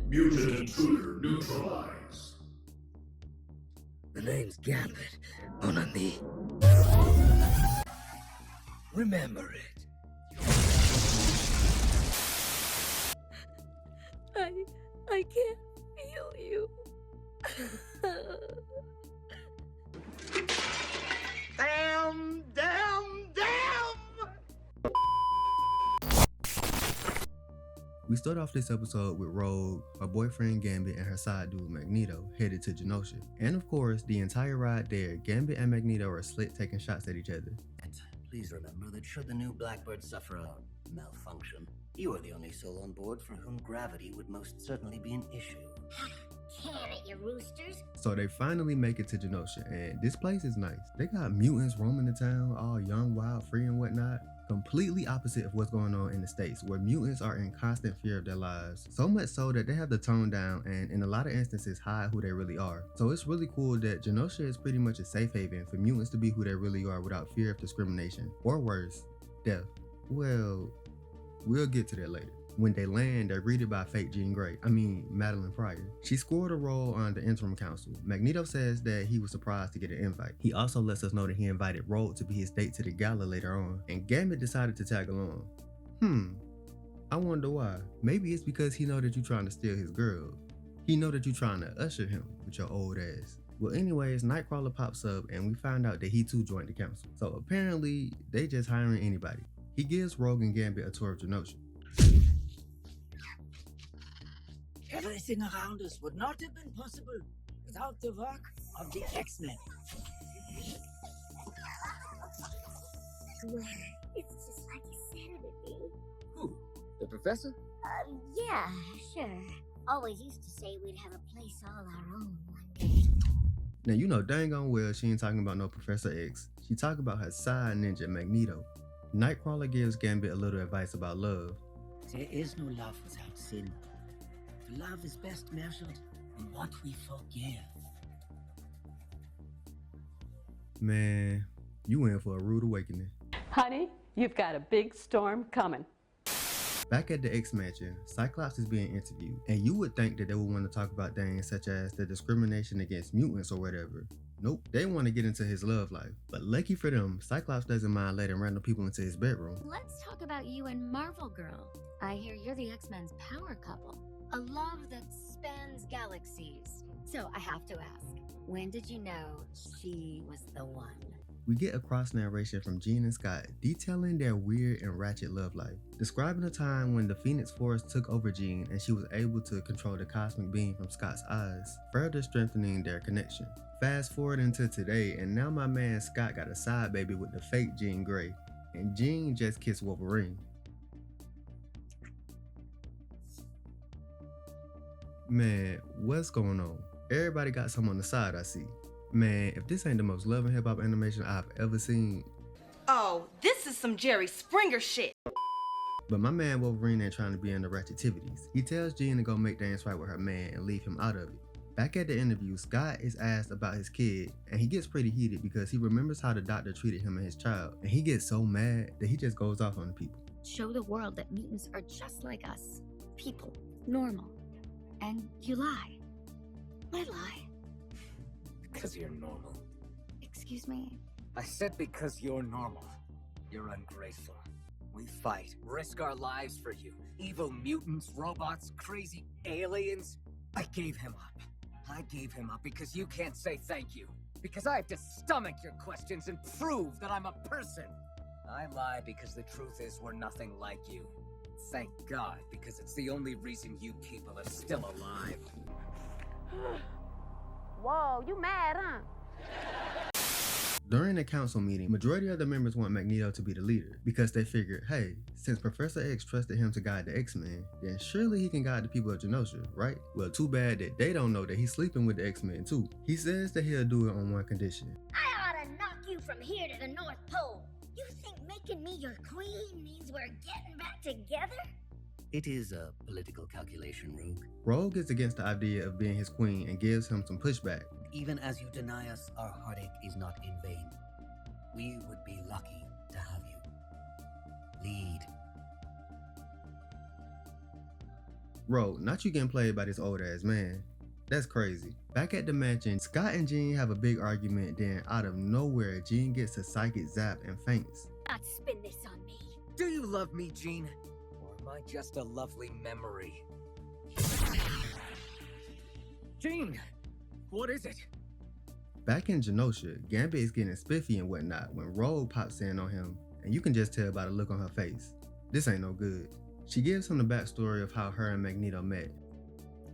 Mutant intruder neutralized. The name's Gambit, mon ami. Remember it. I can't feel you. Damn! We start off this episode with Rogue, her boyfriend Gambit, and her side dude Magneto headed to Genosha. And of course, the entire ride there, Gambit and Magneto are slick taking shots at each other. And please remember that should the new Blackbird suffer a malfunction, you are the only soul on board for whom gravity would most certainly be an issue. Can it, you roosters? So they finally make it to Genosha, and this place is nice. They got mutants roaming the town, all young, wild, free and whatnot. Completely opposite of what's going on in the States, where mutants are in constant fear of their lives. So much so that they have to tone down and in a lot of instances hide who they really are. So it's really cool that Genosha is pretty much a safe haven for mutants to be who they really are without fear of discrimination. Or worse, death. Well, we'll get to that later. When they land, they're greeted by fake Jean Grey, Madeline Pryor. She scored a role on the interim council. Magneto says that he was surprised to get an invite. He also lets us know that he invited Rogue to be his date to the gala later on, and Gambit decided to tag along. I wonder why. Maybe it's because he know that you're trying to steal his girl. He know that you're trying to usher him with your old ass. Well, anyways, Nightcrawler pops up and we find out that he too joined the council. So apparently, they just hiring anybody. He gives Rogue and Gambit a tour of Genosha. Everything around us would not have been possible without the work of the X-Men. It's just like you said it would be. Who? The professor? Yeah, sure. Always used to say we'd have a place all our own one day. Now you know dang on well she ain't talking about no Professor X. She talking about her side ninja Magneto. Nightcrawler gives Gambit a little advice about love. There is no love without sin. Love is best measured in what we forgive. Man, you in for a rude awakening. Honey, you've got a big storm coming. Back at the X-Mansion, Cyclops is being interviewed, and you would think that they would want to talk about things such as the discrimination against mutants or whatever. Nope, they want to get into his love life. But lucky for them, Cyclops doesn't mind letting random people into his bedroom. Let's talk about you and Marvel Girl. I hear you're the X-Men's power couple. A love that spans galaxies. So I have to ask, when did you know she was the one? We get a cross narration from Jean and Scott detailing their weird and ratchet love life, describing a time when the Phoenix Force took over Jean and she was able to control the cosmic beam from Scott's eyes, further strengthening their connection. Fast forward into today, and now my man Scott got a side baby with the fake Jean Grey, and Jean just kissed Wolverine. Man, what's going on? Everybody got some on the side, I see. Man, if this ain't the most loving hip-hop animation I've ever seen. Oh, this is some Jerry Springer shit. But my man Wolverine ain't trying to be in the ratchetivities. He tells Jean to go make things right with her man and leave him out of it. Back at the interview, Scott is asked about his kid, and he gets pretty heated because he remembers how the doctor treated him and his child, and he gets so mad that he just goes off on the people. Show the world that mutants are just like us. People. Normal. And you lie. Why lie? Because you're normal. Excuse me? I said because you're normal. You're ungrateful. We fight, risk our lives for you. Evil mutants, robots, crazy aliens. I gave him up. I gave him up because you can't say thank you. Because I have to stomach your questions and prove that I'm a person. I lie because the truth is we're nothing like you. Thank God, because it's the only reason you people are still alive. Whoa, you mad, huh? During the council meeting, majority of the members want Magneto to be the leader because they figured, hey, since Professor X trusted him to guide the X-Men, then surely he can guide the people of Genosha, right? Well, too bad that they don't know that he's sleeping with the X-Men too. He says that he'll do it on one condition. I ought to knock you from here to the North Pole. You think making me your queen means we're getting back together? It is a political calculation, Rogue. Rogue is against the idea of being his queen and gives him some pushback. Even as you deny us, our heartache is not in vain. We would be lucky to have you. Lead. Rogue, not you getting played by this old ass man. That's crazy. Back at the mansion, Scott and Jean have a big argument, then out of nowhere, Jean gets a psychic zap and faints. Not spin this on me. Do you love me, Jean? Or am I just a lovely memory? Jean! What is it? Back in Genosha, Gambit is getting spiffy and whatnot when Rogue pops in on him, and you can just tell by the look on her face. This ain't no good. She gives him the backstory of how her and Magneto met.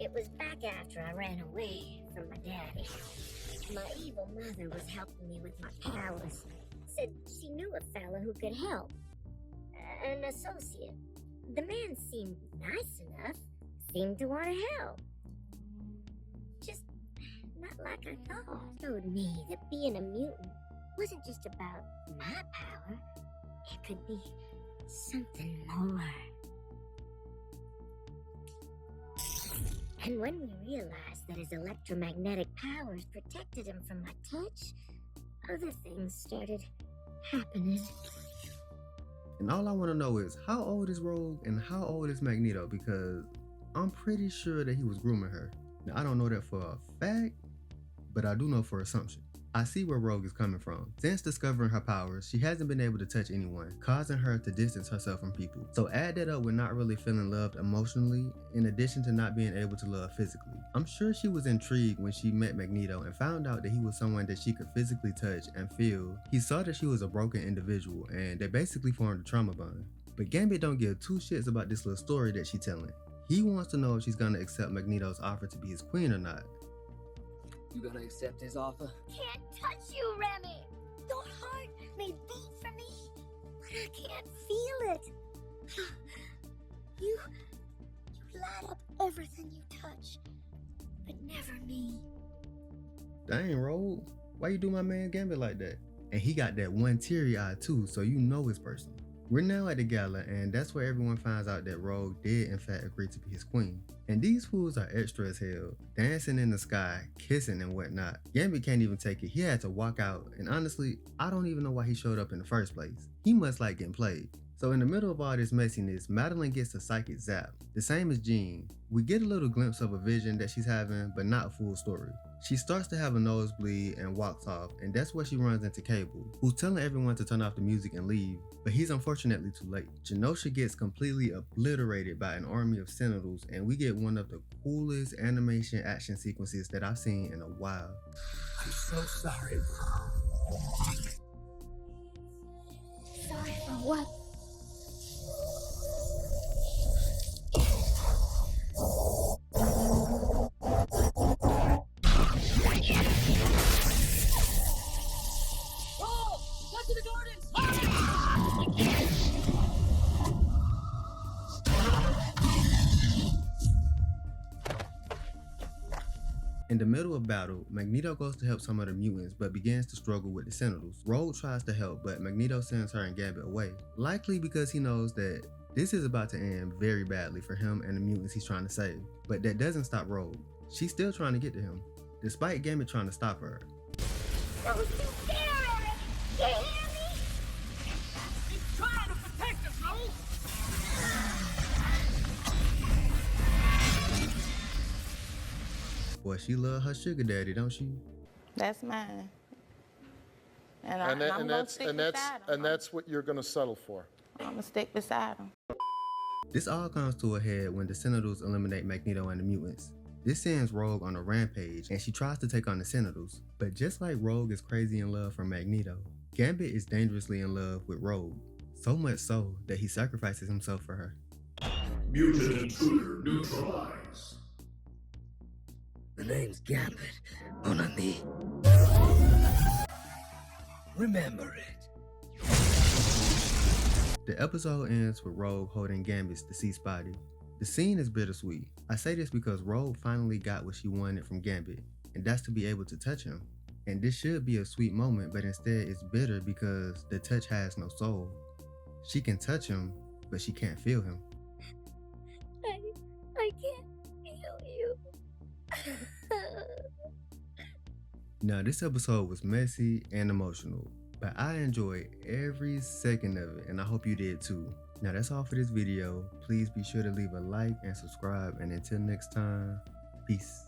It was back after I ran away from my daddy. My evil mother was helping me with my powers. Said she knew a fella who could help. An associate. The man seemed nice enough. Seemed to want to help. Just not like I thought. Showed me that being a mutant wasn't just about my power. It could be something more. And when we realized that his electromagnetic powers protected him from my touch, other things started happening. And all I want to know is, how old is Rogue and how old is Magneto? Because I'm pretty sure that he was grooming her. Now, I don't know that for a fact, but I do know for assumption. I see where Rogue is coming from. Since discovering her powers, she hasn't been able to touch anyone, causing her to distance herself from people. So add that up with not really feeling loved emotionally, in addition to not being able to love physically. I'm sure she was intrigued when she met Magneto and found out that he was someone that she could physically touch and feel. He saw that she was a broken individual, and they basically formed a trauma bond. But Gambit don't give two shits about this little story that she's telling. He wants to know if she's gonna accept Magneto's offer to be his queen or not. You gonna accept his offer? Can't touch you, Remy. Your heart may beat for me, but I can't feel it. You light up everything you touch, but never me. Dang, Rogue, why you do my man Gambit like that? And he got that one teary eye too, so you know it's personal. We're now at the gala, and that's where everyone finds out that Rogue did in fact agree to be his queen. And these fools are extra as hell, dancing in the sky, kissing and whatnot. Gambit can't even take it. He had to walk out, and honestly, I don't even know why he showed up in the first place. He must like getting played. So in the middle of all this messiness, Madeline gets a psychic zap, the same as Jean. We get a little glimpse of a vision that she's having, but not a full story. She starts to have a nosebleed and walks off, and that's where she runs into Cable, who's telling everyone to turn off the music and leave, but he's unfortunately too late. Genosha gets completely obliterated by an army of Sentinels, and we get one of the coolest animation action sequences that I've seen in a while. I'm so sorry. Sorry for what? In the middle of battle, Magneto goes to help some of the mutants but begins to struggle with the Sentinels. Rogue tries to help, but Magneto sends her and Gambit away, likely because he knows that this is about to end very badly for him and the mutants he's trying to save. But that doesn't stop Rogue. She's still trying to get to him, despite Gambit trying to stop her. Don't you dare, Eric! You hear me? He's trying to protect us, Rogue! Boy, she love her sugar daddy, don't she? That's mine. And that's what you're gonna settle for. I'm gonna stick beside him. This all comes to a head when the Sentinels eliminate Magneto and the mutants. This sends Rogue on a rampage, and she tries to take on the Sentinels. But just like Rogue is crazy in love for Magneto, Gambit is dangerously in love with Rogue. So much so that he sacrifices himself for her. Mutant intruder neutralized. The name's Gambit, mon ami. Remember it. The episode ends with Rogue holding Gambit's deceased body. The scene is bittersweet. I say this because Rogue finally got what she wanted from Gambit, and that's to be able to touch him. And this should be a sweet moment, but instead it's bitter because the touch has no soul. She can touch him, but she can't feel him. I can't feel you. Now, this episode was messy and emotional, but I enjoyed every second of it, and I hope you did too. Now that's all for this video. Please be sure to leave a like and subscribe, and until next time, peace.